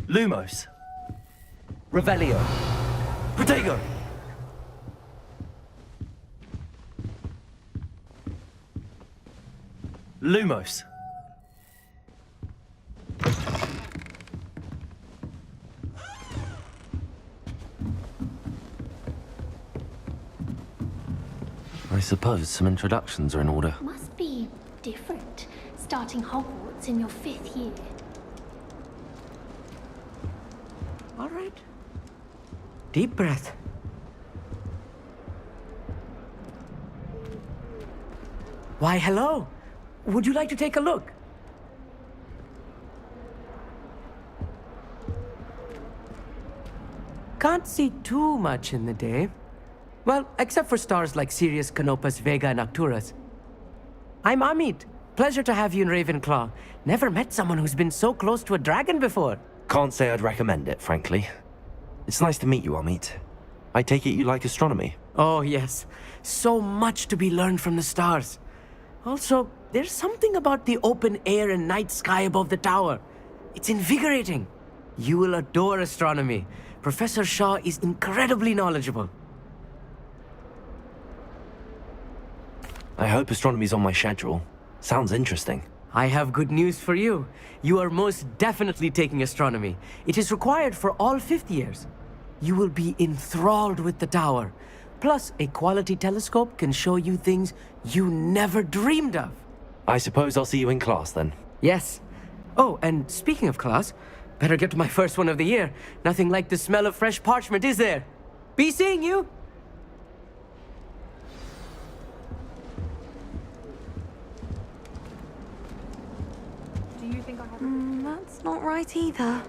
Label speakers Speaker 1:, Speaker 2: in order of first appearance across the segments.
Speaker 1: Lumos. Revelio. Protego. Lumos. I suppose some introductions are in order.
Speaker 2: Must be different, starting Hogwarts in your 5th year.
Speaker 3: All right. Deep breath. Why, hello. Would you like to take a look? Can't see too much in the day. Well, except for stars like Sirius, Canopus, Vega, and Arcturus. I'm Amit. Pleasure to have you in Ravenclaw. Never met someone who's been so close to a dragon before.
Speaker 1: Can't say I'd recommend it, frankly. It's nice to meet you, Amit. I take it you like astronomy?
Speaker 3: Oh, yes. So much to be learned from the stars. Also, there's something about the open air and night sky above the tower. It's invigorating. You will adore astronomy. Professor Shaw is incredibly knowledgeable.
Speaker 1: I hope astronomy's on my schedule. Sounds interesting.
Speaker 3: I have good news for you. You are most definitely taking astronomy. It is required for all 5th years. You will be enthralled with the tower. Plus, a quality telescope can show you things you never dreamed of.
Speaker 1: I suppose I'll see you in class then.
Speaker 3: Yes. Oh, and speaking of class, better get to my first one of the year. Nothing like the smell of fresh parchment, is there? Be seeing you!
Speaker 4: That's not right either.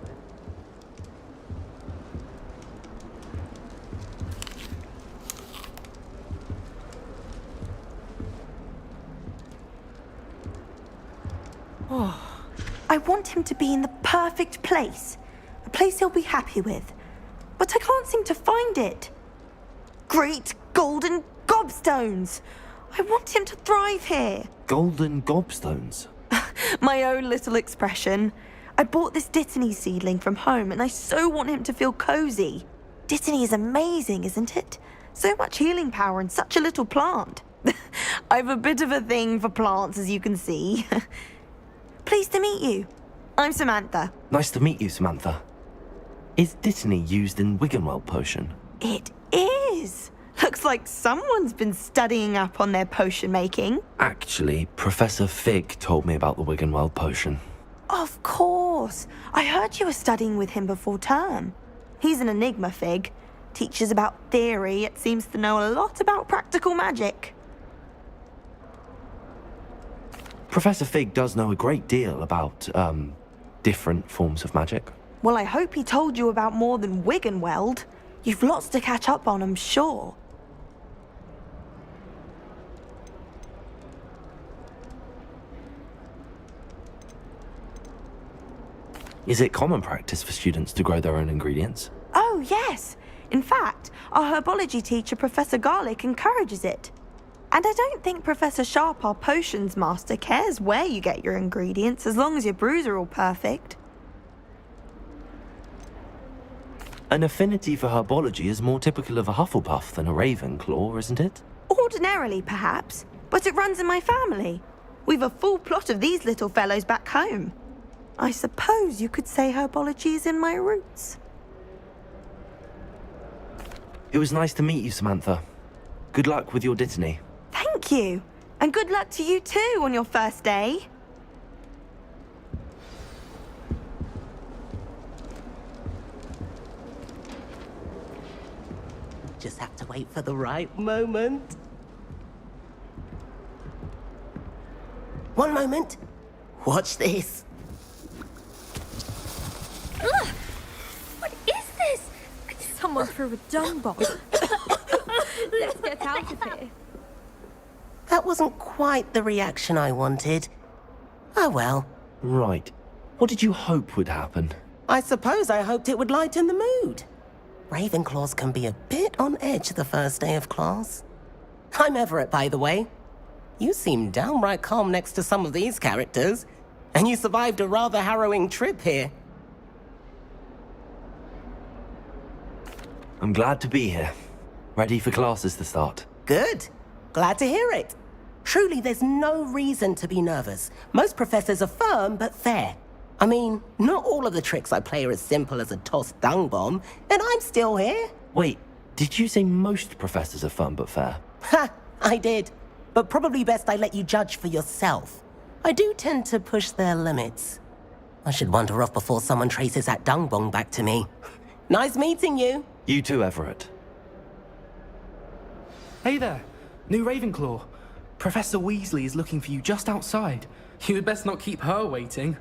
Speaker 4: Oh, I want him to be in the perfect place. A place he'll be happy with. But I can't seem to find it. Great golden gobstones! I want him to thrive here.
Speaker 1: Golden gobstones?
Speaker 4: My own little expression. I bought this Dittany seedling from home and I so want him to feel cozy. Dittany is amazing, isn't it? So much healing power in such a little plant. I've a bit of a thing for plants, as you can see. Pleased to meet you. I'm Samantha.
Speaker 1: Nice to meet you, Samantha. Is Dittany used in Wiggenweld potion?
Speaker 4: It is. Looks like someone's been studying up on their potion making.
Speaker 1: Actually, Professor Fig told me about the Wiggenweld potion.
Speaker 4: Of course. I heard you were studying with him before term. He's an enigma, Fig. Teaches about theory, yet seems to know a lot about practical magic.
Speaker 1: Professor Fig does know a great deal about, different forms of magic.
Speaker 4: Well, I hope he told you about more than Wiggenweld. You've lots to catch up on, I'm sure.
Speaker 1: Is it common practice for students to grow their own ingredients?
Speaker 4: Oh, yes. In fact, our herbology teacher, Professor Garlick, encourages it. And I don't think Professor Sharp, our potions master, cares where you get your ingredients, as long as your brews are all perfect.
Speaker 1: An affinity for herbology is more typical of a Hufflepuff than a Ravenclaw, isn't it?
Speaker 4: Ordinarily, perhaps, but it runs in my family. We've a full plot of these little fellows back home. I suppose you could say herbology is in my roots.
Speaker 1: It was nice to meet you, Samantha. Good luck with your Dittany.
Speaker 4: Thank you. And good luck to you too on your first day.
Speaker 5: Just have to wait for the right moment. One moment. Watch this.
Speaker 2: Ugh! What is this?
Speaker 6: Someone threw a dung bomb. Let's get out of here.
Speaker 5: That wasn't quite the reaction I wanted. Oh well.
Speaker 1: Right. What did you hope would happen?
Speaker 5: I suppose I hoped it would lighten the mood. Ravenclaws can be a bit on edge the first day of class. I'm Everett, by the way. You seem downright calm next to some of these characters, and you survived a rather harrowing trip here.
Speaker 1: I'm glad to be here. Ready for classes to start.
Speaker 5: Good. Glad to hear it. Truly, there's no reason to be nervous. Most professors are firm but fair. I mean, not all of the tricks I play are as simple as a tossed dung bomb, and I'm still here.
Speaker 1: Wait, did you say most professors are fun but fair?
Speaker 5: Ha! I did. But probably best I let you judge for yourself. I do tend to push their limits. I should wander off before someone traces that dung bomb back to me. Nice meeting you.
Speaker 1: You too, Everett.
Speaker 7: Hey there, new Ravenclaw. Professor Weasley is looking for you just outside. You had best not keep her waiting.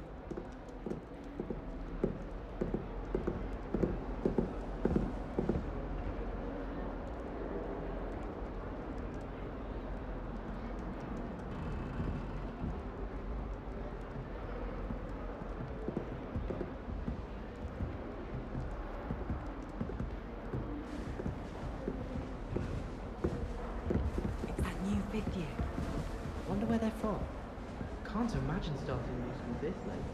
Speaker 3: It's that new fifth year. Wonder where they're from.
Speaker 7: Can't imagine starting new school this late.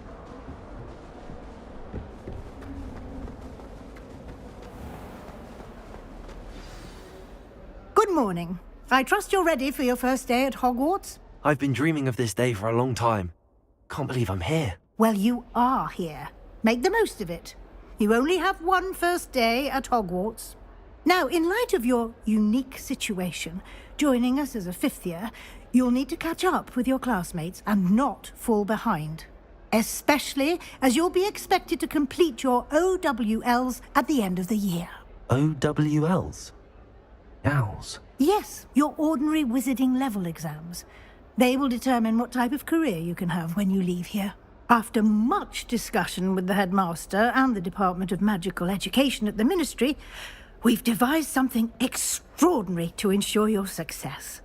Speaker 8: Good morning. I trust you're ready for your first day at Hogwarts?
Speaker 1: I've been dreaming of this day for a long time. Can't believe I'm here.
Speaker 8: Well, you are here. Make the most of it. You only have one first day at Hogwarts. Now, in light of your unique situation, joining us as a fifth year, you'll need to catch up with your classmates and not fall behind. Especially as you'll be expected to complete your OWLs at the end of the year.
Speaker 1: OWLs? Owls.
Speaker 8: Yes, your ordinary wizarding level exams. They will determine what type of career you can have when you leave here. After much discussion with the headmaster and the Department of Magical Education at the Ministry, we've devised something extraordinary to ensure your success.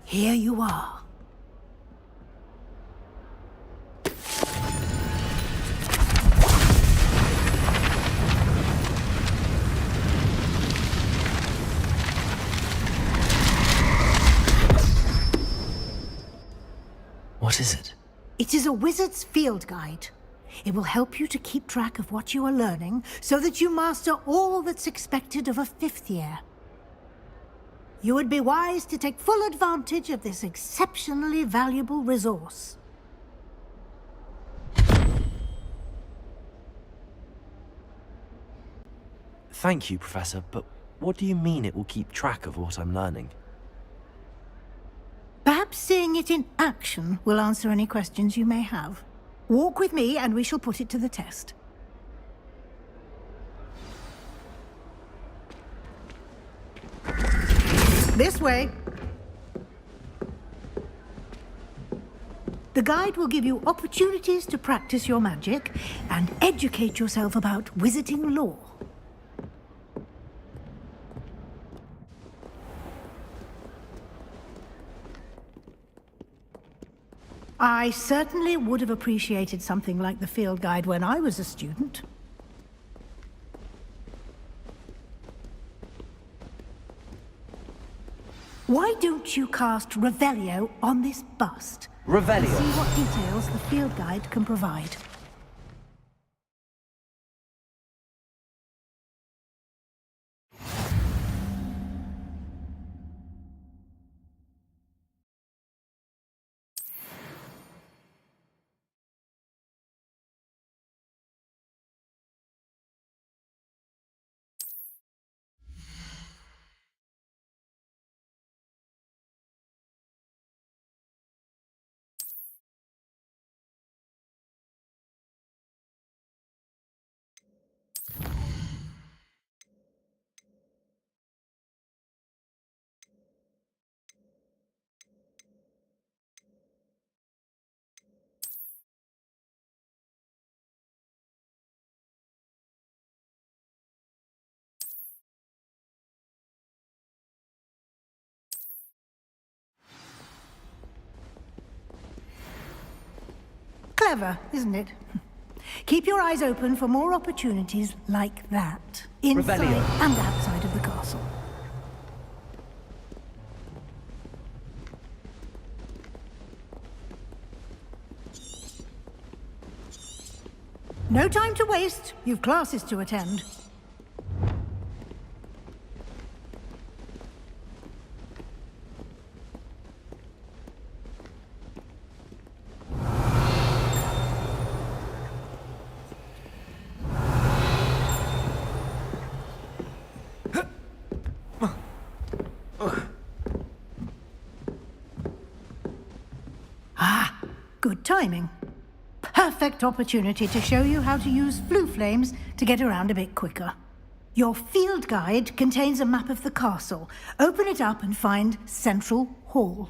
Speaker 8: Here you are.
Speaker 1: What is it?
Speaker 8: It is a wizard's field guide. It will help you to keep track of what you are learning so that you master all that's expected of a fifth year. You would be wise to take full advantage of this exceptionally valuable resource.
Speaker 1: Thank you, Professor, but what do you mean it will keep track of what I'm learning?
Speaker 8: Perhaps seeing it in action will answer any questions you may have. Walk with me and we shall put it to the test. This way. The guide will give you opportunities to practice your magic and educate yourself about wizarding lore. I certainly would have appreciated something like the field guide when I was a student. Why don't you cast Revelio on this bust?
Speaker 1: Revelio?
Speaker 8: See what details the field guide can provide. Clever, isn't it? Keep your eyes open for more opportunities like that, inside
Speaker 1: Revelio.
Speaker 8: and outside of the castle. No time to waste. You've classes to attend. Good timing. Perfect opportunity to show you how to use flue flames to get around a bit quicker. Your field guide contains a map of the castle. Open it up and find Central Hall.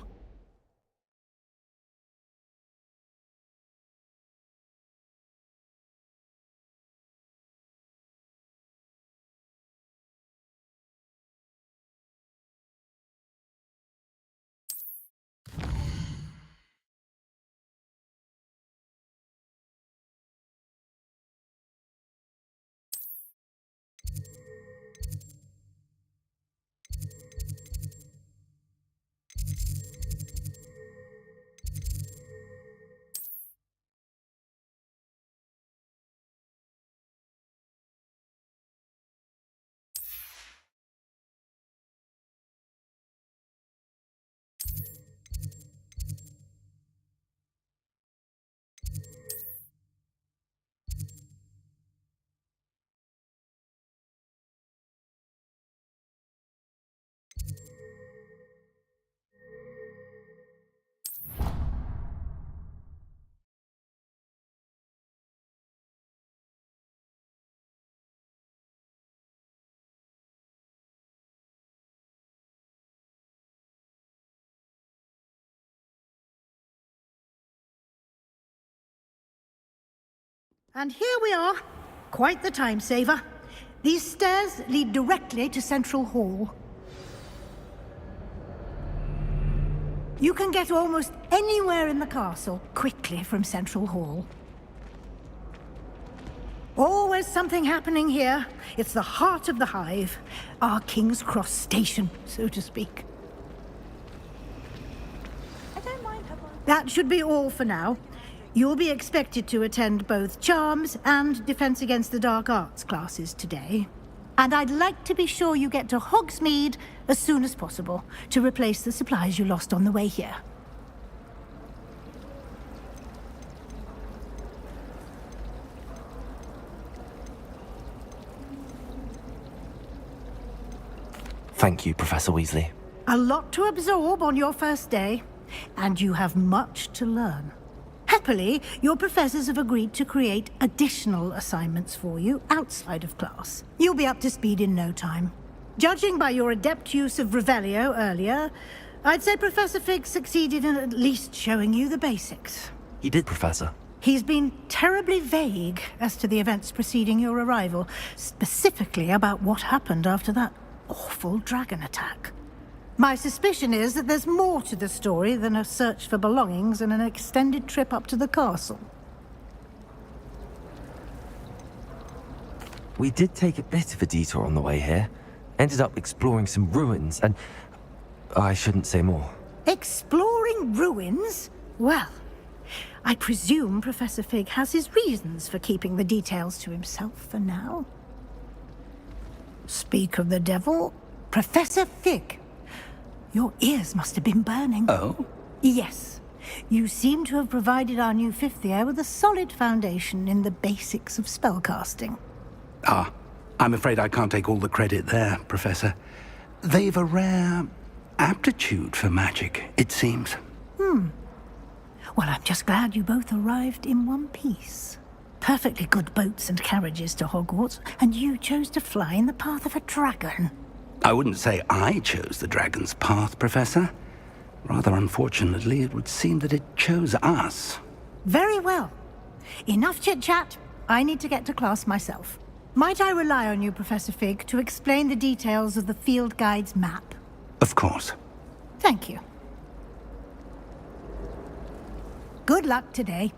Speaker 8: And here we are. Quite the time saver. These stairs lead directly to Central Hall. You can get almost anywhere in the castle quickly from Central Hall. Always something happening here. It's the heart of the hive. Our King's Cross station, so to speak.
Speaker 6: I don't mind her.
Speaker 8: That should be all for now. You'll be expected to attend both Charms and Defense Against the Dark Arts classes today. And I'd like to be sure you get to Hogsmeade as soon as possible to replace the supplies you lost on the way here.
Speaker 1: Thank you, Professor Weasley.
Speaker 8: A lot to absorb on your first day, and you have much to learn. Happily, your professors have agreed to create additional assignments for you outside of class. You'll be up to speed in no time. Judging by your adept use of Revelio earlier, I'd say Professor Fig succeeded in at least showing you the basics.
Speaker 1: He did, Professor.
Speaker 8: He's been terribly vague as to the events preceding your arrival, specifically about what happened after that awful dragon attack. My suspicion is that there's more to the story than a search for belongings and an extended trip up to the castle.
Speaker 1: We did take a bit of a detour on the way here. Ended up exploring some ruins and... I shouldn't say more.
Speaker 8: Exploring ruins? Well, I presume Professor Fig has his reasons for keeping the details to himself for now. Speak of the devil, Professor Fig. Your ears must have been burning.
Speaker 9: Oh?
Speaker 8: Yes. You seem to have provided our new fifth year with a solid foundation in the basics of spellcasting.
Speaker 9: Ah, I'm afraid I can't take all the credit there, Professor. They've a rare aptitude for magic, it seems.
Speaker 8: Well, I'm just glad you both arrived in one piece. Perfectly good boats and carriages to Hogwarts, and you chose to fly in the path of a dragon.
Speaker 9: I wouldn't say I chose the dragon's path, Professor. Rather unfortunately, it would seem that it chose us.
Speaker 8: Very well. Enough chit-chat. I need to get to class myself. Might I rely on you, Professor Fig, to explain the details of the field guide's map?
Speaker 9: Of course.
Speaker 8: Thank you. Good luck today.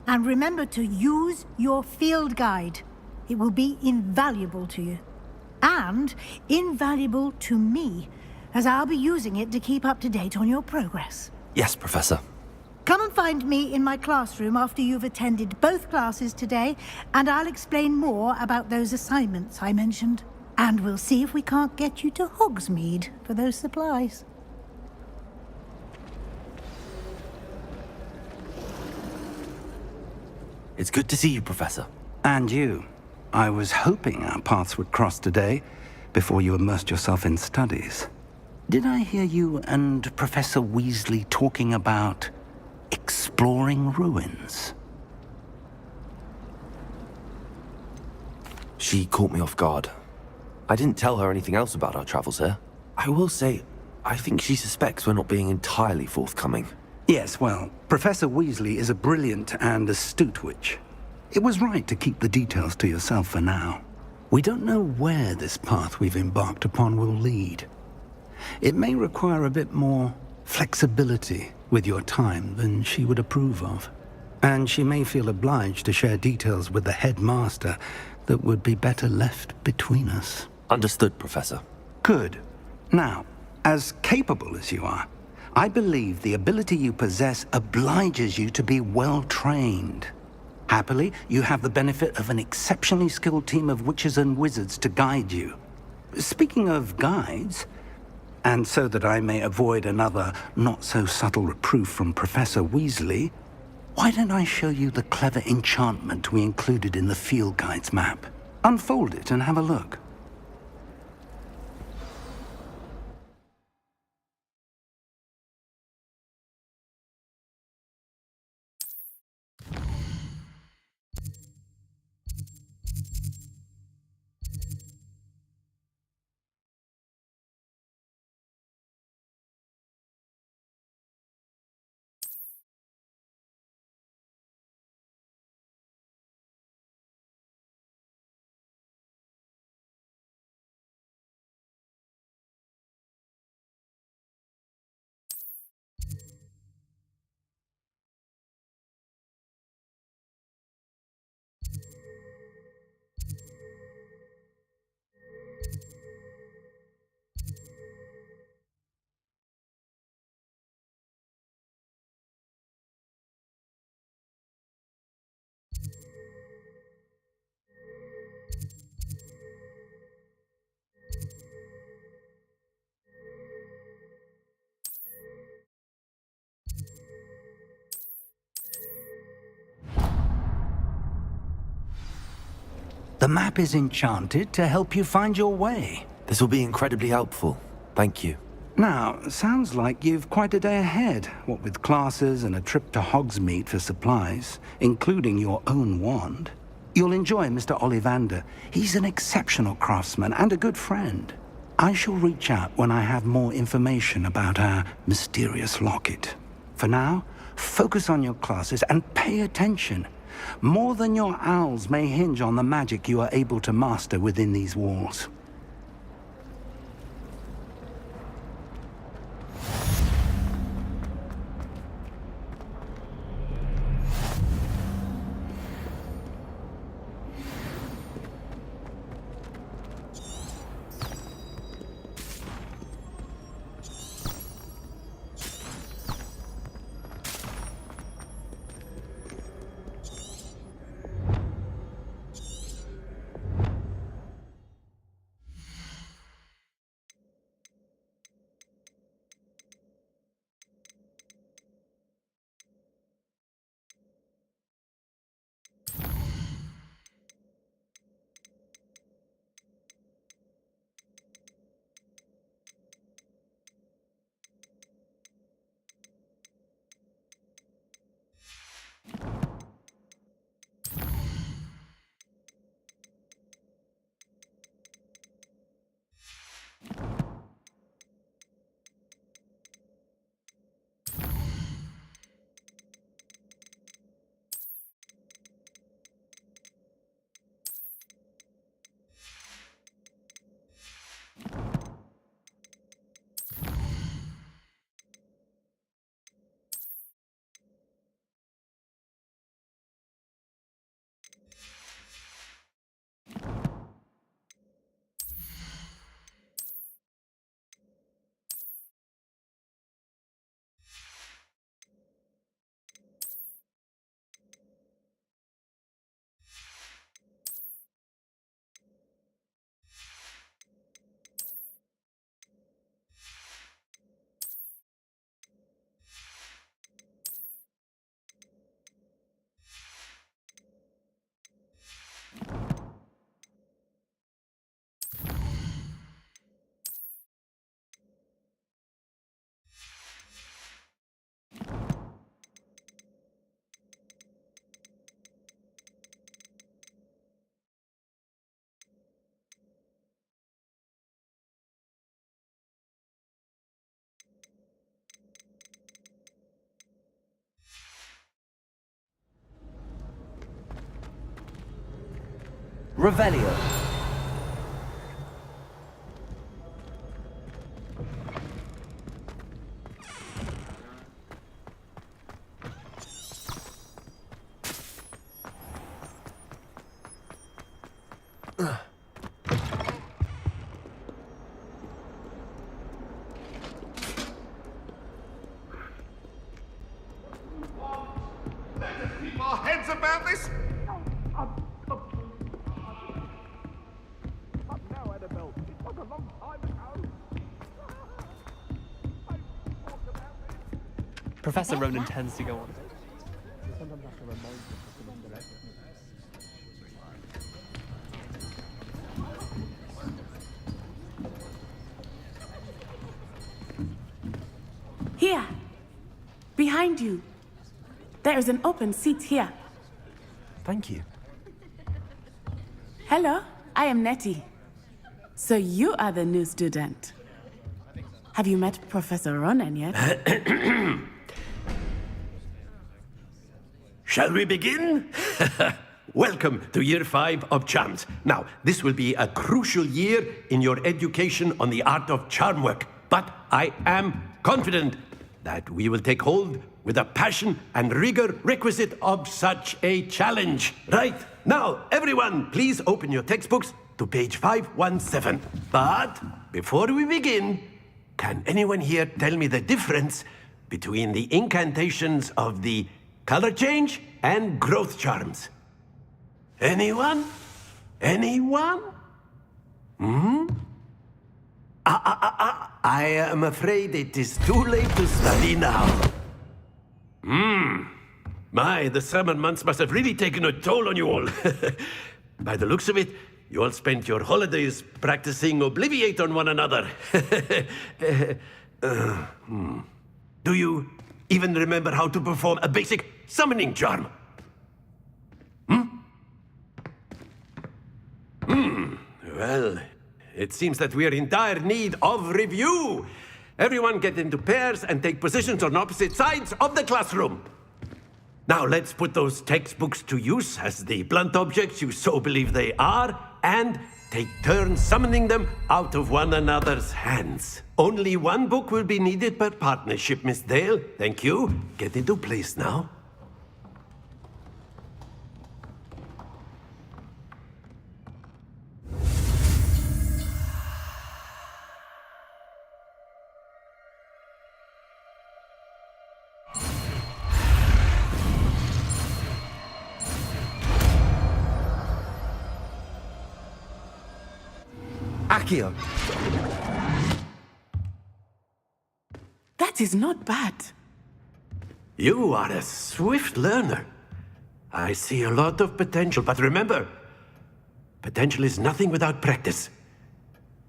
Speaker 8: And remember to use your field guide. It will be invaluable to you. And invaluable to me, as I'll be using it to keep up to date on your progress.
Speaker 1: Yes, Professor.
Speaker 8: Come and find me in my classroom after you've attended both classes today, and I'll explain more about those assignments I mentioned. And we'll see if we can't get you to Hogsmeade for those supplies.
Speaker 1: It's good to see you, Professor.
Speaker 9: And you. I was hoping our paths would cross today, before you immersed yourself in studies. Did I hear you and Professor Weasley talking about exploring ruins?
Speaker 1: She caught me off guard. I didn't tell her anything else about our travels here. I will say, I think she suspects we're not being entirely forthcoming.
Speaker 9: Yes, well, Professor Weasley is a brilliant and astute witch. It was right to keep the details to yourself for now. We don't know where this path we've embarked upon will lead. It may require a bit more flexibility with your time than she would approve of. And she may feel obliged to share details with the headmaster that would be better left between us.
Speaker 1: Understood, Professor.
Speaker 9: Good. Now, as capable as you are, I believe the ability you possess obliges you to be well-trained. Happily, you have the benefit of an exceptionally skilled team of witches and wizards to guide you. Speaking of guides, and so that I may avoid another not-so-subtle reproof from Professor Weasley, why don't I show you the clever enchantment we included in the field guide's map? Unfold it and have a look. The map is enchanted to help you find your way.
Speaker 1: This will be incredibly helpful. Thank you.
Speaker 9: Now, sounds like you've quite a day ahead, what with classes and a trip to Hogsmeade for supplies, including your own wand. You'll enjoy Mr. Ollivander. He's an exceptional craftsman and a good friend. I shall reach out when I have more information about our mysterious locket. For now, focus on your classes and pay attention. More than your owls may hinge on the magic you are able to master within these walls.
Speaker 3: Revelio.
Speaker 10: Keep our heads about this. Now, Annabelle, it was a long time ago.
Speaker 11: Professor Ronan tends to go on.
Speaker 12: Here, behind you. There is an open seat here.
Speaker 1: Thank you.
Speaker 12: Hello, I am Nettie. So you are the new student. Have you met Professor Ronan yet?
Speaker 13: Shall we begin? Welcome to Year 5 of Charms. Now, this will be a crucial year in your education on the art of charm work, but I am confident that we will take hold with the passion and rigor requisite of such a challenge. Right, now, everyone, please open your textbooks to page 517. But before we begin, can anyone here tell me the difference between the incantations of the color change and growth charms? Anyone? Anyone? I am afraid it is too late to study now. My, the summer months must have really taken a toll on you all. By the looks of it, you all spent your holidays practicing Obliviate on one another. Do you even remember how to perform a basic summoning charm? Well, it seems that we are in dire need of review. Everyone get into pairs and take positions on opposite sides of the classroom. Now let's put those textbooks to use as the blunt objects you so believe they are, and take turns summoning them out of one another's hands. Only one book will be needed per partnership, Miss Dale. Thank you. Get into place now.
Speaker 1: Accio.
Speaker 12: That is not bad.
Speaker 13: You are a swift learner. I see a lot of potential, but remember, potential is nothing without practice.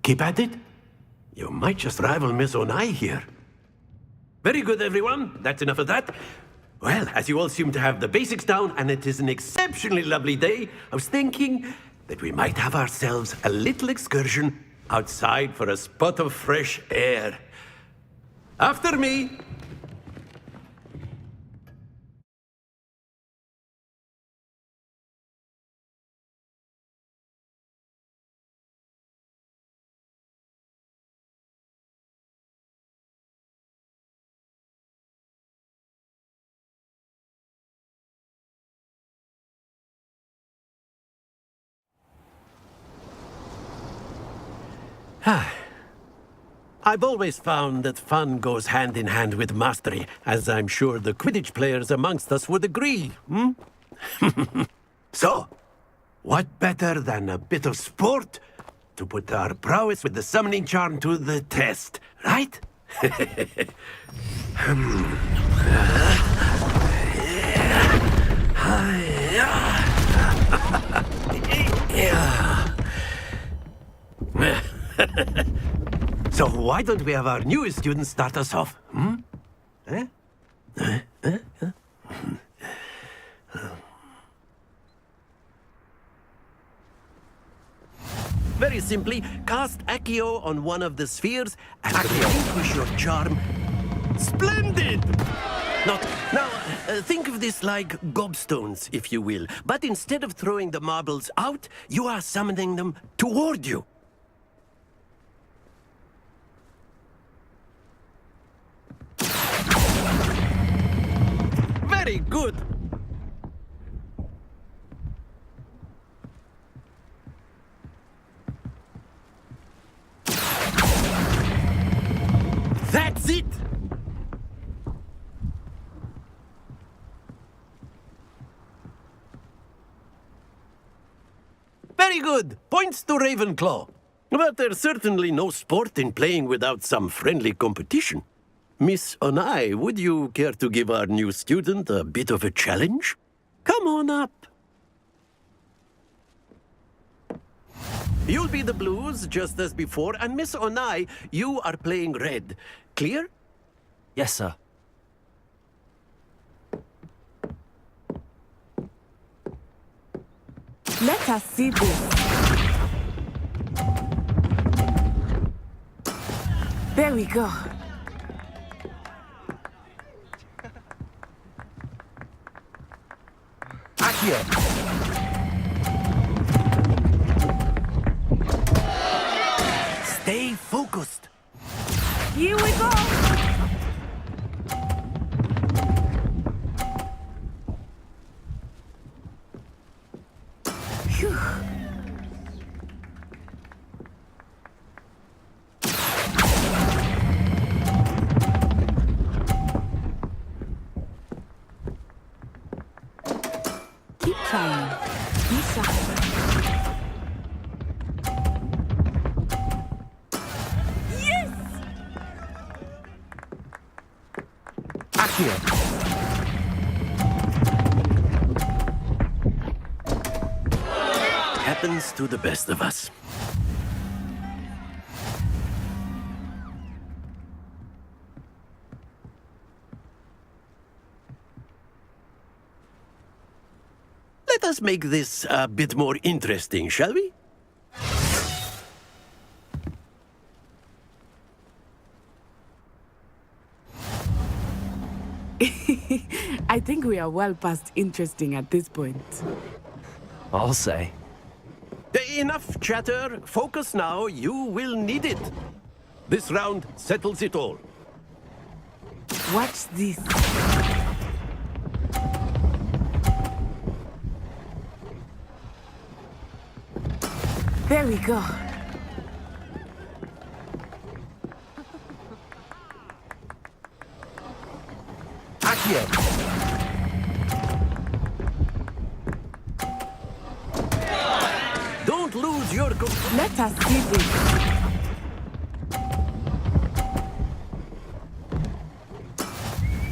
Speaker 13: Keep at it. You might just rival Miss Onai here. Very good, everyone. That's enough of that. Well, as you all seem to have the basics down, and it is an exceptionally lovely day, I was thinking that we might have ourselves a little excursion outside for a spot of fresh air. After me. I've always found that fun goes hand in hand with mastery, as I'm sure the Quidditch players amongst us would agree. So, what better than a bit of sport to put our prowess with the summoning charm to the test, right? So why don't we have our newest student start us off? Very simply, cast Accio on one of the spheres and relinquish your charm. Splendid! Not now. Think of this like gobstones, if you will. But instead of throwing the marbles out, you are summoning them toward you. Very good. That's it. Very good. Points to Ravenclaw. But there's certainly no sport in playing without some friendly competition. Miss Onai, would you care to give our new student a bit of a challenge? Come on up. You'll be the blues, just as before, and Miss Onai, you are playing red. Clear?
Speaker 1: Yes, sir.
Speaker 12: Let us see this. There we go.
Speaker 1: Accio!
Speaker 13: Stay focused.
Speaker 12: Here we go. Phew. Keep trying. Be sharp.
Speaker 1: Accio!
Speaker 13: Happens to the best of us. Let us make this a bit more interesting, shall we?
Speaker 12: I think we are well past interesting at this point.
Speaker 1: I'll say.
Speaker 13: Enough chatter. Focus now. You will need it. This round settles it all.
Speaker 12: Watch this. There we go.
Speaker 1: Accio!
Speaker 13: Don't lose your...
Speaker 12: Let us see this.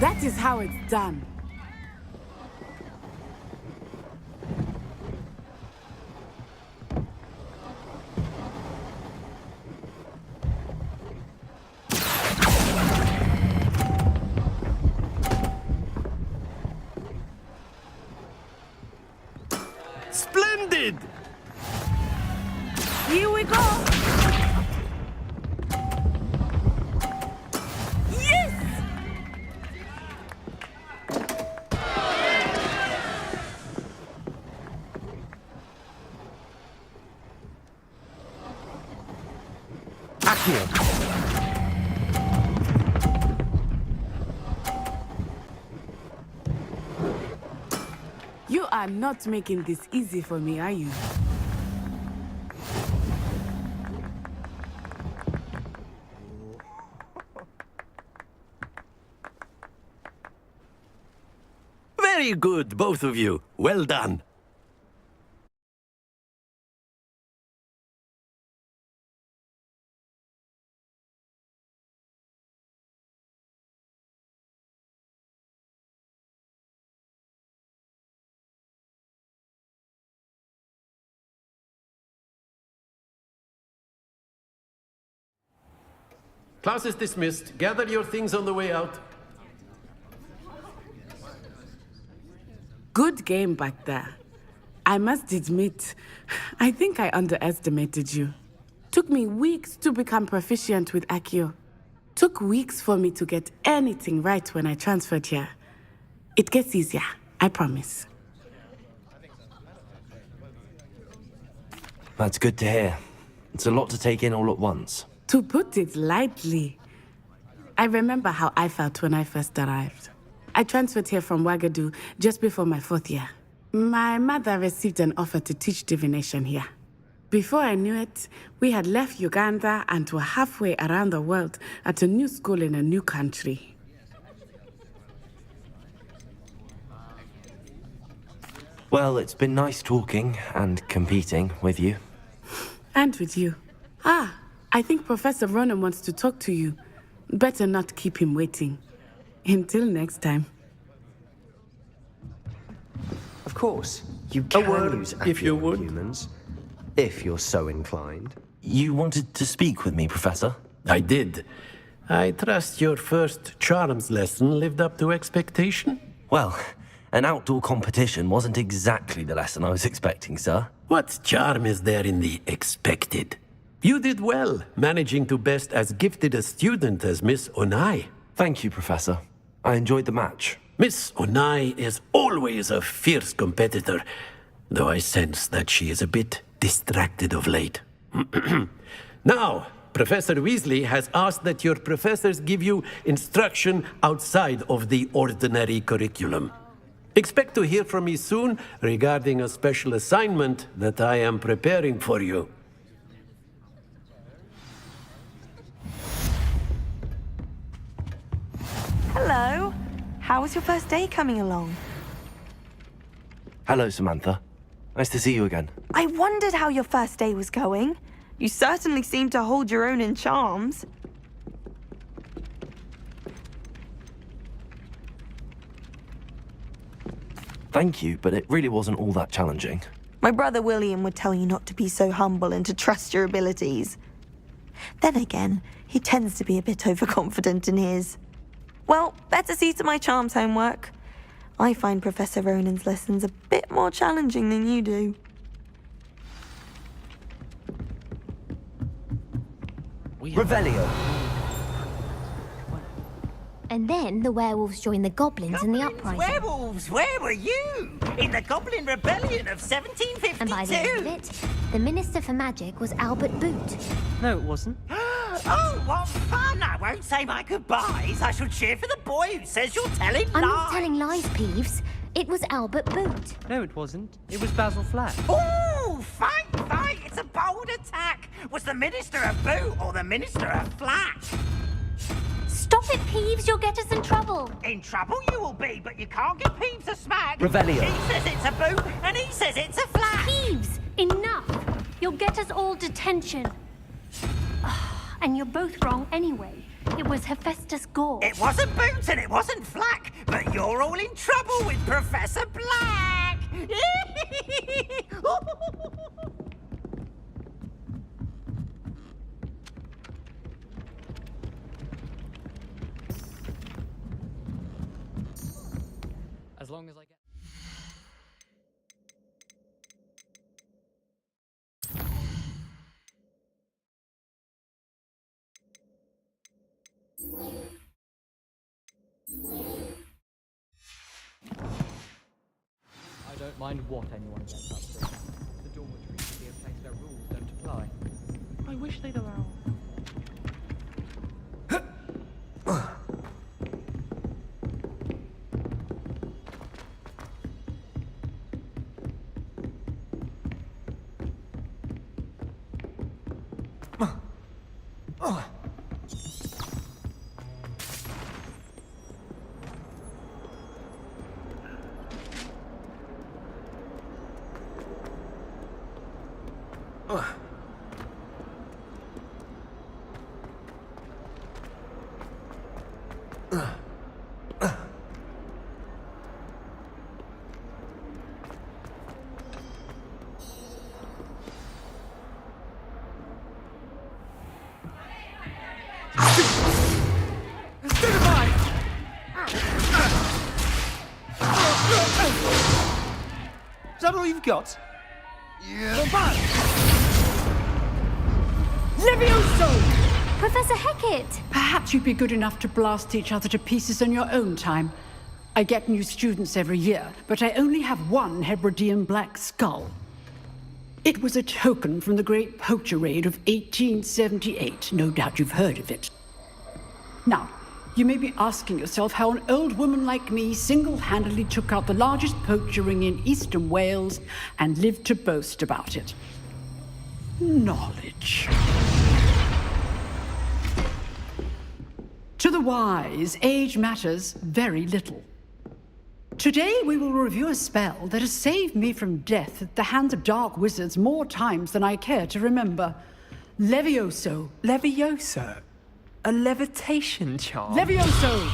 Speaker 12: That is how it's done.
Speaker 13: Splendid!
Speaker 12: Here we go! Yes!
Speaker 1: Accio!
Speaker 12: You are not making this easy for me, are you?
Speaker 13: Very good, both of you. Well done. Class is dismissed. Gather your things on the way out.
Speaker 12: Good game back there. I must admit, I think I underestimated you. Took me weeks to become proficient with Accio. Took weeks for me to get anything right when I transferred here. It gets easier, I promise.
Speaker 1: That's good to hear. It's a lot to take in all at once.
Speaker 12: To put it lightly, I remember how I felt when I first arrived. I transferred here from Wagadu just before my 4th year. My mother received an offer to teach divination here. Before I knew it, we had left Uganda and were halfway around the world at a new school in a new country.
Speaker 1: Well, it's been nice talking and competing with you.
Speaker 12: And with you. I think Professor Ronan wants to talk to you. Better not keep him waiting. Until next time.
Speaker 14: Of course, you can use
Speaker 13: if you would.
Speaker 14: humans, if you're so inclined.
Speaker 1: You wanted to speak with me, Professor?
Speaker 13: I did. I trust your first charms lesson lived up to expectation?
Speaker 1: Well, an outdoor competition wasn't exactly the lesson I was expecting, sir.
Speaker 13: What charm is there in the expected? You did well, managing to best as gifted a student as Miss Onai.
Speaker 1: Thank you, Professor. I enjoyed the match.
Speaker 13: Miss Onai is always a fierce competitor, though I sense that she is a bit distracted of late. Now, Professor Weasley has asked that your professors give you instruction outside of the ordinary curriculum. Expect to hear from me soon regarding a special assignment that I am preparing for you.
Speaker 4: Hello. How was your first day coming along?
Speaker 1: Hello, Samantha. Nice to see you again.
Speaker 4: I wondered how your first day was going. You certainly seem to hold your own in charms.
Speaker 1: Thank you, but it really wasn't all that challenging.
Speaker 4: My brother William would tell you not to be so humble and to trust your abilities. Then again, he tends to be a bit overconfident in his. Well, better see to my charms homework. I find Professor Ronan's lessons a bit more challenging than you do.
Speaker 14: Revelio.
Speaker 2: And then the werewolves joined the goblins in the uprising.
Speaker 15: Werewolves, where were you? In the Goblin Rebellion of 1752?
Speaker 2: And by the end of it, the Minister for Magic was Albert Boot.
Speaker 11: No, it wasn't.
Speaker 15: Oh, what fun! I won't say my goodbyes. I shall cheer for the boy who says you're telling lies.
Speaker 2: I'm not telling lies, Peeves. It was Albert Boot.
Speaker 11: No, it wasn't. It was Basil Flack.
Speaker 15: Oh, fight! It's a bold attack. Was the Minister a boot or the Minister a flack?
Speaker 2: Stop it, Peeves. You'll get us in trouble.
Speaker 15: In trouble you will be, but you can't give Peeves a smack.
Speaker 14: Revelio.
Speaker 15: She says it's a boot, and he says it's a flack.
Speaker 2: Peeves, enough. You'll get us all detention. And you're both wrong anyway. It was Hephaestus Gore.
Speaker 15: It wasn't Boot and it wasn't Flack, but you're all in trouble with Professor Black.
Speaker 11: As long as I get... I don't mind what anyone gets up to. The dormitory should be a place where rules don't apply. I wish they'd allow...
Speaker 15: Is that all you've got? Yeah.
Speaker 2: Professor Hecat!
Speaker 16: Perhaps you'd be good enough to blast each other to pieces on your own time. I get new students every year, but I only have one Hebridean black skull. It was a token from the Great Poacher Raid of 1878. No doubt you've heard of it. Now, you may be asking yourself how an old woman like me single-handedly took out the largest poacher ring in eastern Wales and lived to boast about it. Knowledge. To the wise, age matters very little. Today we will review a spell that has saved me from death at the hands of dark wizards more times than I care to remember. Levioso.
Speaker 11: Levioso? A levitation charm?
Speaker 16: Levioso!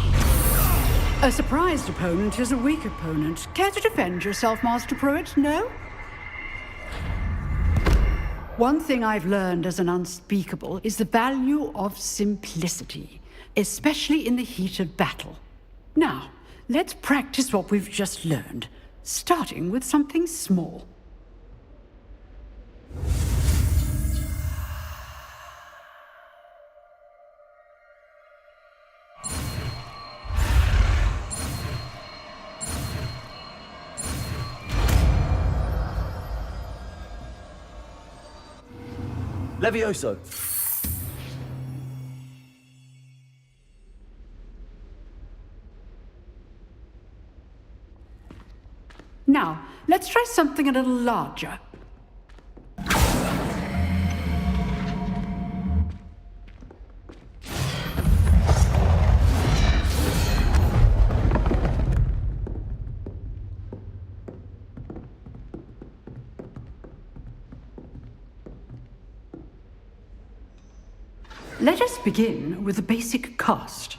Speaker 16: A surprised opponent is a weak opponent. Care to defend yourself, Master Pruitt? No? One thing I've learned as an unspeakable is the value of simplicity, especially in the heat of battle. Now, let's practice what we've just learned, starting with something small.
Speaker 14: Levioso.
Speaker 16: Now, let's try something a little larger. Let us begin with the basic cast.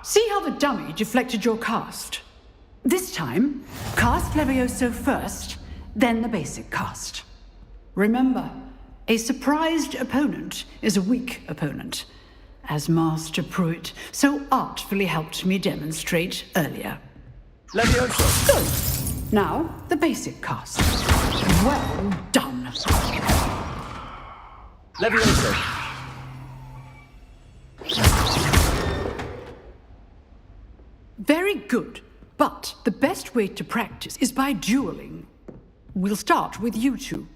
Speaker 16: See how the dummy deflected your cast? This time, cast Levioso first, then the basic cast. Remember, a surprised opponent is a weak opponent, as Master Pruitt so artfully helped me demonstrate earlier.
Speaker 14: Levioso!
Speaker 16: Good. Now, the basic cast. Well done.
Speaker 14: Levioso!
Speaker 16: Very good, but the best way to practice is by dueling. We'll start with you two.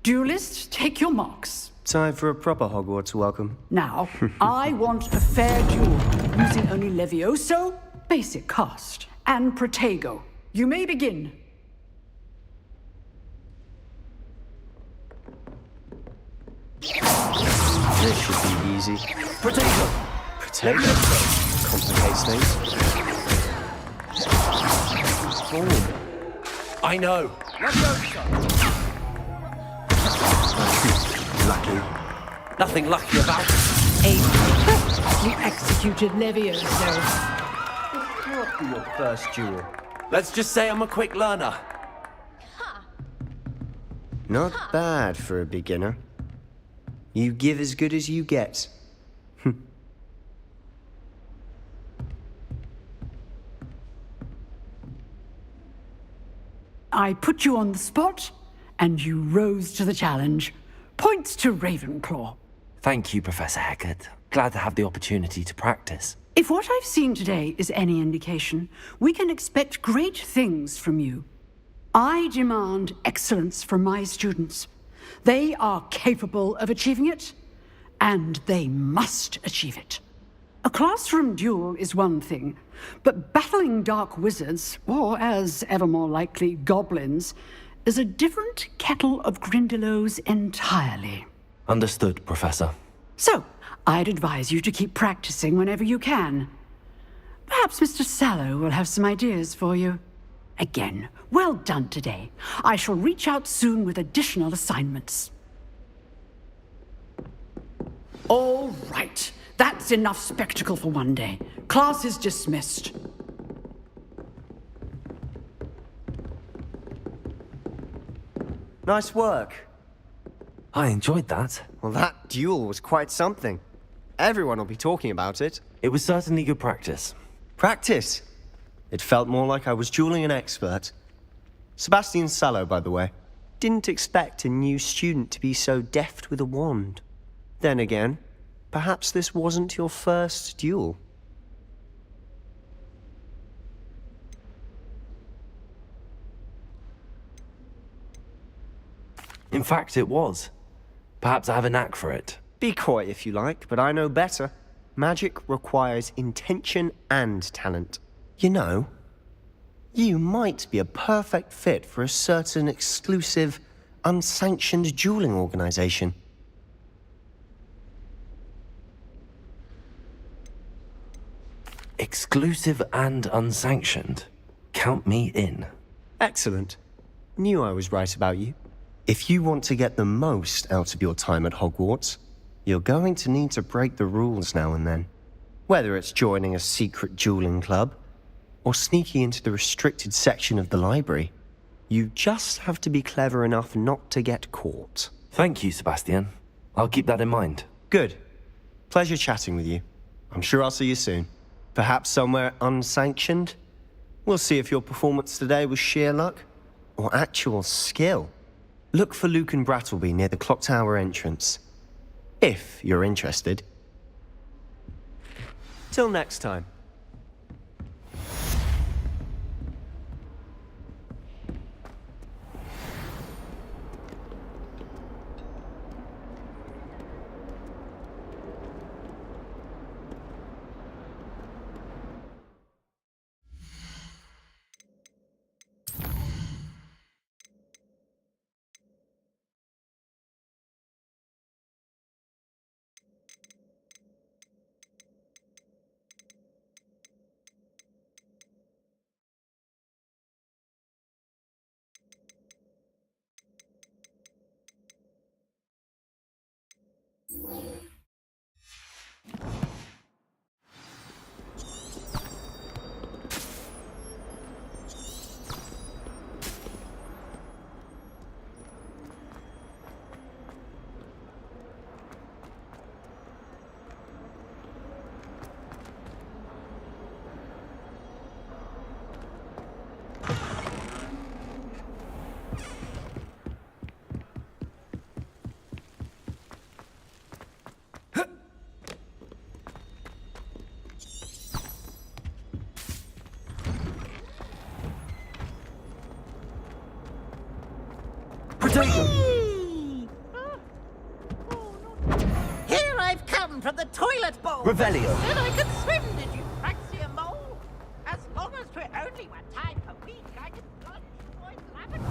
Speaker 16: Duelists, take your marks.
Speaker 14: Time for a proper Hogwarts welcome.
Speaker 16: Now, I want a fair duel, using only Levioso, basic cast, and Protego. You may begin.
Speaker 14: This should be easy.
Speaker 1: Protego!
Speaker 14: Protego? Complicates things.
Speaker 1: I know.
Speaker 14: Lucky.
Speaker 1: Nothing lucky about it.
Speaker 16: You executed Levioso.
Speaker 14: This can't be your first duel.
Speaker 1: Let's just say I'm a quick learner.
Speaker 14: Not bad for a beginner. You give as good as you get.
Speaker 16: I put you on the spot, and you rose to the challenge. Points to Ravenclaw.
Speaker 1: Thank you, Professor Hecat. Glad to have the opportunity to practice.
Speaker 16: If what I've seen today is any indication, we can expect great things from you. I demand excellence from my students. They are capable of achieving it, and they must achieve it. A classroom duel is one thing, but battling dark wizards, or as ever more likely, goblins, is a different kettle of Grindylows entirely.
Speaker 1: Understood, Professor.
Speaker 16: So, I'd advise you to keep practicing whenever you can. Perhaps Mr. Sallow will have some ideas for you. Again, well done today. I shall reach out soon with additional assignments. All right. That's enough spectacle for one day. Class is dismissed.
Speaker 14: Nice work.
Speaker 1: I enjoyed that.
Speaker 14: Well, that duel was quite something. Everyone will be talking about it.
Speaker 1: It was certainly good practice.
Speaker 14: Practice? It felt more like I was dueling an expert. Sebastian Sallow, by the way. Didn't expect a new student to be so deft with a wand. Then again, perhaps this wasn't your first duel.
Speaker 1: In fact, it was. Perhaps I have a knack for it.
Speaker 14: Be coy if you like, but I know better. Magic requires intention and talent. You know, you might be a perfect fit for a certain exclusive, unsanctioned dueling organization.
Speaker 1: Exclusive and unsanctioned. Count me in.
Speaker 14: Excellent. Knew I was right about you. If you want to get the most out of your time at Hogwarts, you're going to need to break the rules now and then. Whether it's joining a secret dueling club, or sneaking into the restricted section of the library, you just have to be clever enough not to get caught.
Speaker 1: Thank you, Sebastian. I'll keep that in mind.
Speaker 14: Good. Pleasure chatting with you. I'm sure I'll see you soon. Perhaps somewhere unsanctioned? We'll see if your performance today was sheer luck, or actual skill. Look for Luke and Brattleby near the clock tower entrance. If you're interested. Till next time.
Speaker 15: Here I've come from the toilet bowl.
Speaker 1: Revelio.
Speaker 15: Said I could swim, did you, Praxia Mole? As long as 'twere only one time per week, I could plunge towards lavender.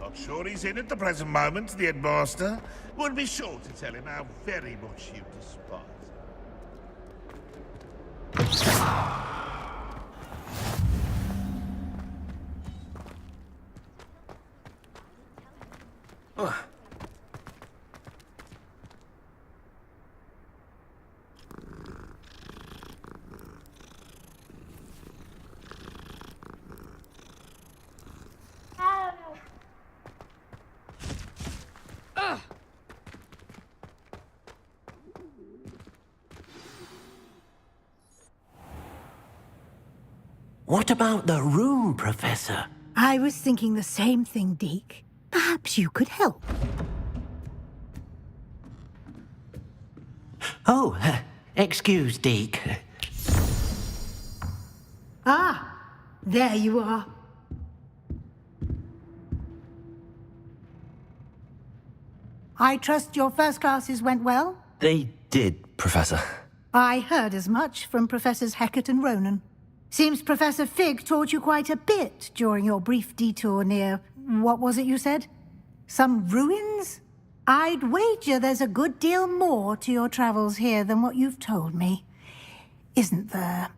Speaker 10: Not sure he's in at the present moment, the headmaster. Would be sure to tell him how very much you despise him.
Speaker 3: What about the room, Professor?
Speaker 8: I was thinking the same thing, Deke. Perhaps you could help.
Speaker 3: Oh, excuse, Deke.
Speaker 8: Ah, there you are. I trust your first classes went well?
Speaker 1: They did, Professor.
Speaker 8: I heard as much from Professors Hecat and Ronan. Seems Professor Fig taught you quite a bit during your brief detour near... what was it you said? Some ruins? I'd wager there's a good deal more to your travels here than what you've told me. Isn't there?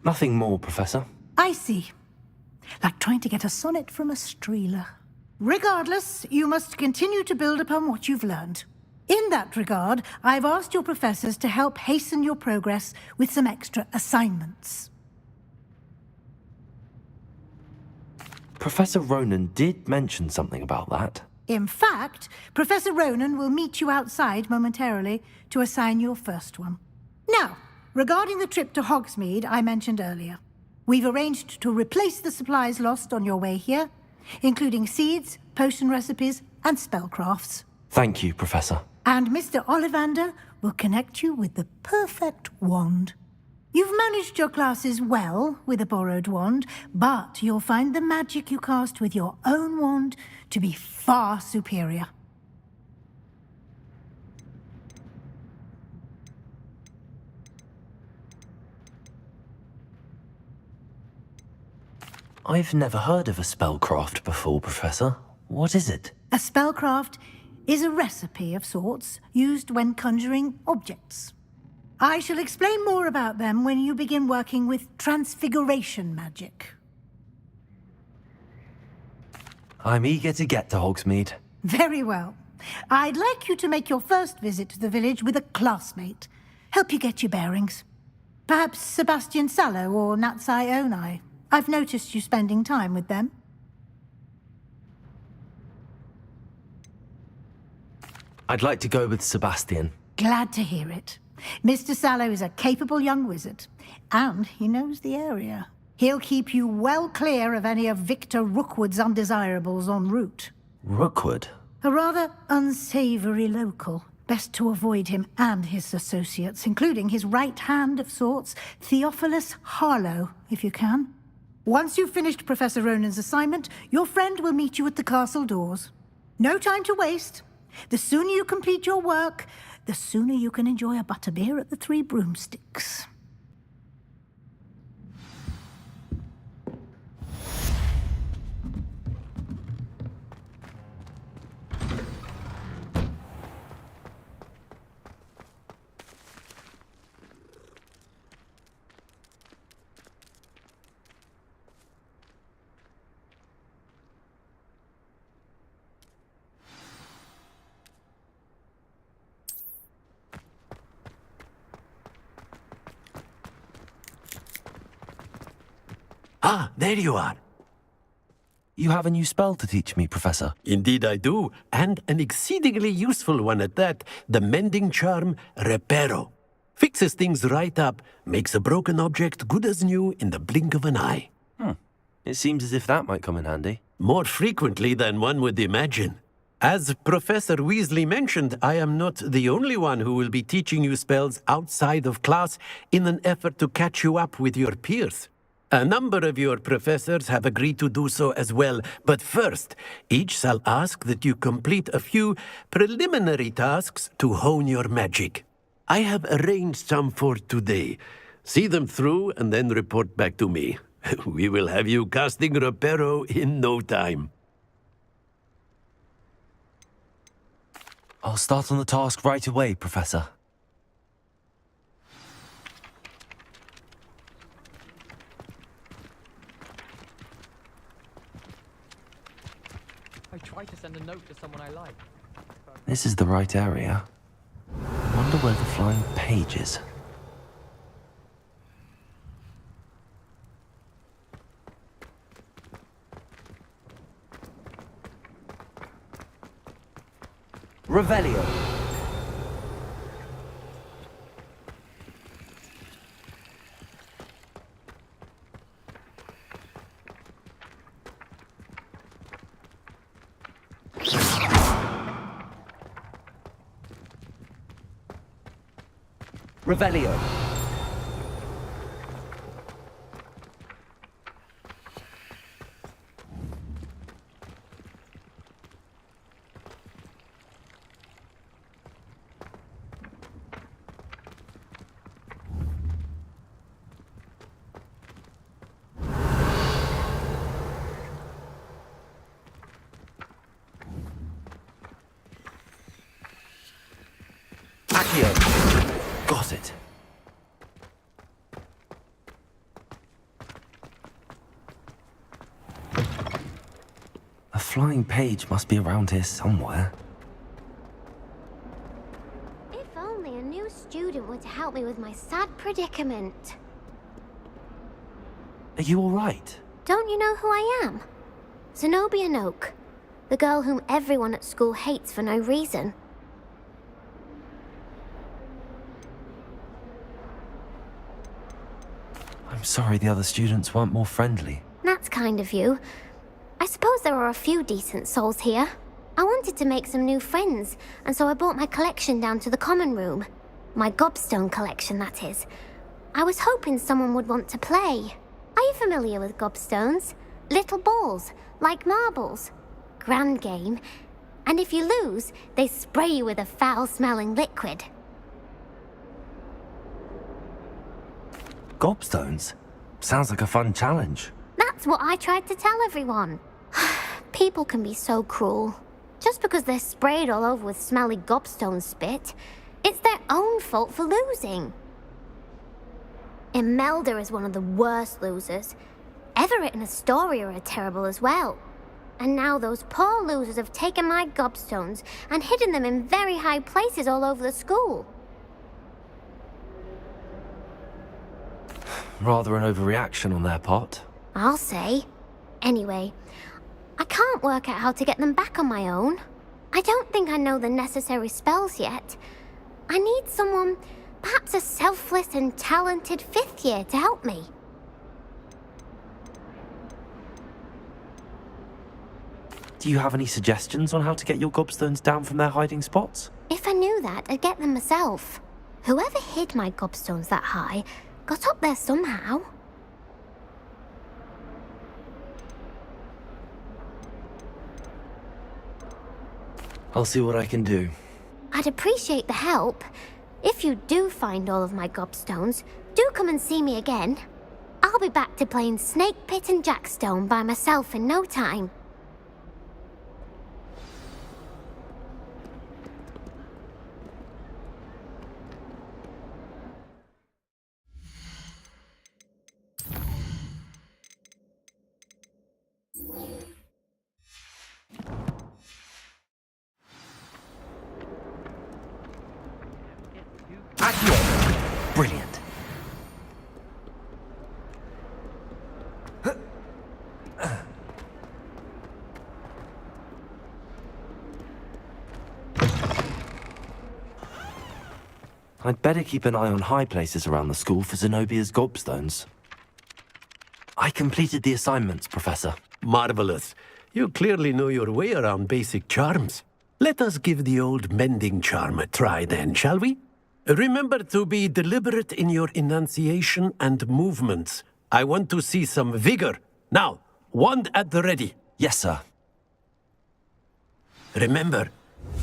Speaker 1: Nothing more, Professor.
Speaker 8: I see. Like trying to get a sonnet from a streeler. Regardless, you must continue to build upon what you've learned. In that regard, I've asked your professors to help hasten your progress with some extra assignments.
Speaker 1: Professor Ronan did mention something about that.
Speaker 8: In fact, Professor Ronan will meet you outside momentarily to assign your first one. Now, regarding the trip to Hogsmeade I mentioned earlier, we've arranged to replace the supplies lost on your way here, including seeds, potion recipes, and spellcrafts.
Speaker 1: Thank you, Professor.
Speaker 8: And Mr. Ollivander will connect you with the perfect wand. You've managed your classes well with a borrowed wand, but you'll find the magic you cast with your own wand to be far superior.
Speaker 1: I've never heard of a spellcraft before, Professor. What is it?
Speaker 8: A spellcraft is a recipe of sorts used when conjuring objects. I shall explain more about them when you begin working with transfiguration magic.
Speaker 1: I'm eager to get to Hogsmeade.
Speaker 8: Very well. I'd like you to make your first visit to the village with a classmate. Help you get your bearings. Perhaps Sebastian Sallow or Natsai Onai. I've noticed you spending time with them.
Speaker 1: I'd like to go with Sebastian.
Speaker 8: Glad to hear it. Mr. Sallow is a capable young wizard, and he knows the area. He'll keep you well clear of any of Victor Rookwood's undesirables en route.
Speaker 1: Rookwood?
Speaker 8: A rather unsavory local. Best to avoid him and his associates, including his right hand of sorts, Theophilus Harlow, if you can. Once you've finished Professor Ronan's assignment, your friend will meet you at the castle doors. No time to waste. The sooner you complete your work, the sooner you can enjoy a butterbeer at the Three Broomsticks.
Speaker 13: Ah, there you are.
Speaker 1: You have a new spell to teach me, Professor.
Speaker 13: Indeed I do, and an exceedingly useful one at that, the mending charm Reparo. Fixes things right up, makes a broken object good as new in the blink of an eye.
Speaker 1: It seems as if that might come in handy.
Speaker 13: More frequently than one would imagine. As Professor Weasley mentioned, I am not the only one who will be teaching you spells outside of class in an effort to catch you up with your peers. A number of your professors have agreed to do so as well, but first, each shall ask that you complete a few preliminary tasks to hone your magic. I have arranged some for today. See them through and then report back to me. We will have you casting Reparo in no time.
Speaker 1: I'll start on the task right away, Professor.
Speaker 11: I tried to send a note to someone I like.
Speaker 1: This is the right area. Wonder where the flying page is. Revelio. Revelio. Accio. Got it. A flying page must be around here somewhere.
Speaker 17: If only a new student were to help me with my sad predicament.
Speaker 1: Are you all right?
Speaker 17: Don't you know who I am? Zenobia Noak, the girl whom everyone at school hates for no reason.
Speaker 1: I'm sorry the other students weren't more friendly.
Speaker 17: That's kind of you. I suppose there are a few decent souls here. I wanted to make some new friends, and so I brought my collection down to the common room. My gobstone collection, that is. I was hoping someone would want to play. Are you familiar with gobstones? Little balls, like marbles. Grand game. And if you lose, they spray you with a foul-smelling liquid.
Speaker 1: Gobstones? Sounds like a fun challenge.
Speaker 17: That's what I tried to tell everyone. People can be so cruel. Just because they're sprayed all over with smelly gobstone spit, it's their own fault for losing. Imelda is one of the worst losers. Everett and Astoria are terrible as well. And now those poor losers have taken my gobstones and hidden them in very high places all over the school.
Speaker 1: Rather an overreaction on their part.
Speaker 17: I'll say. Anyway, I can't work out how to get them back on my own. I don't think I know the necessary spells yet. I need someone, perhaps a selfless and talented 5th year to help me.
Speaker 1: Do you have any suggestions on how to get your gobstones down from their hiding spots?
Speaker 17: If I knew that, I'd get them myself. Whoever hid my gobstones that high got up there somehow.
Speaker 1: I'll see what I can do.
Speaker 17: I'd appreciate the help. If you do find all of my gobstones, do come and see me again. I'll be back to playing Snake Pit and Jackstone by myself in no time.
Speaker 1: Brilliant. I'd better keep an eye on high places around the school for Zenobia's gobstones. I completed the assignments, Professor.
Speaker 13: Marvelous. You clearly know your way around basic charms. Let us give the old mending charm a try then, shall we? Remember to be deliberate in your enunciation and movements. I want to see some vigor. Now, wand at the ready.
Speaker 1: Yes, sir.
Speaker 13: Remember,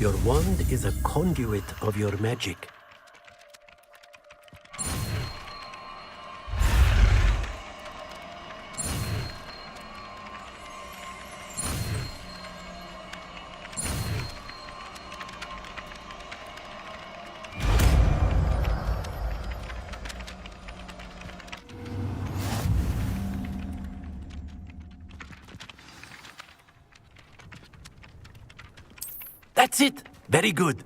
Speaker 13: your wand is a conduit of your magic. That's it! Very good.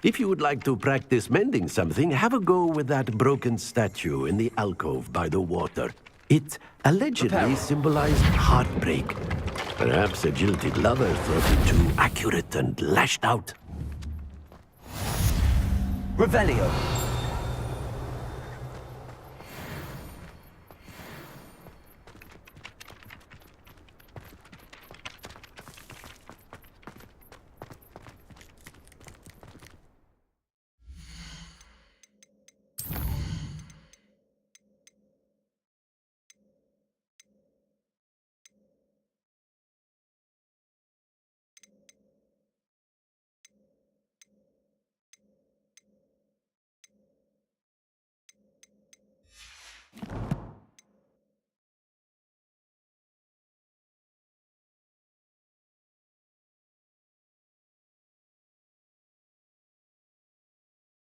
Speaker 13: If you would like to practice mending something, have a go with that broken statue in the alcove by the water. It allegedly symbolized heartbreak. Perhaps a jilted lover thought it too accurate and lashed out.
Speaker 1: Revelio.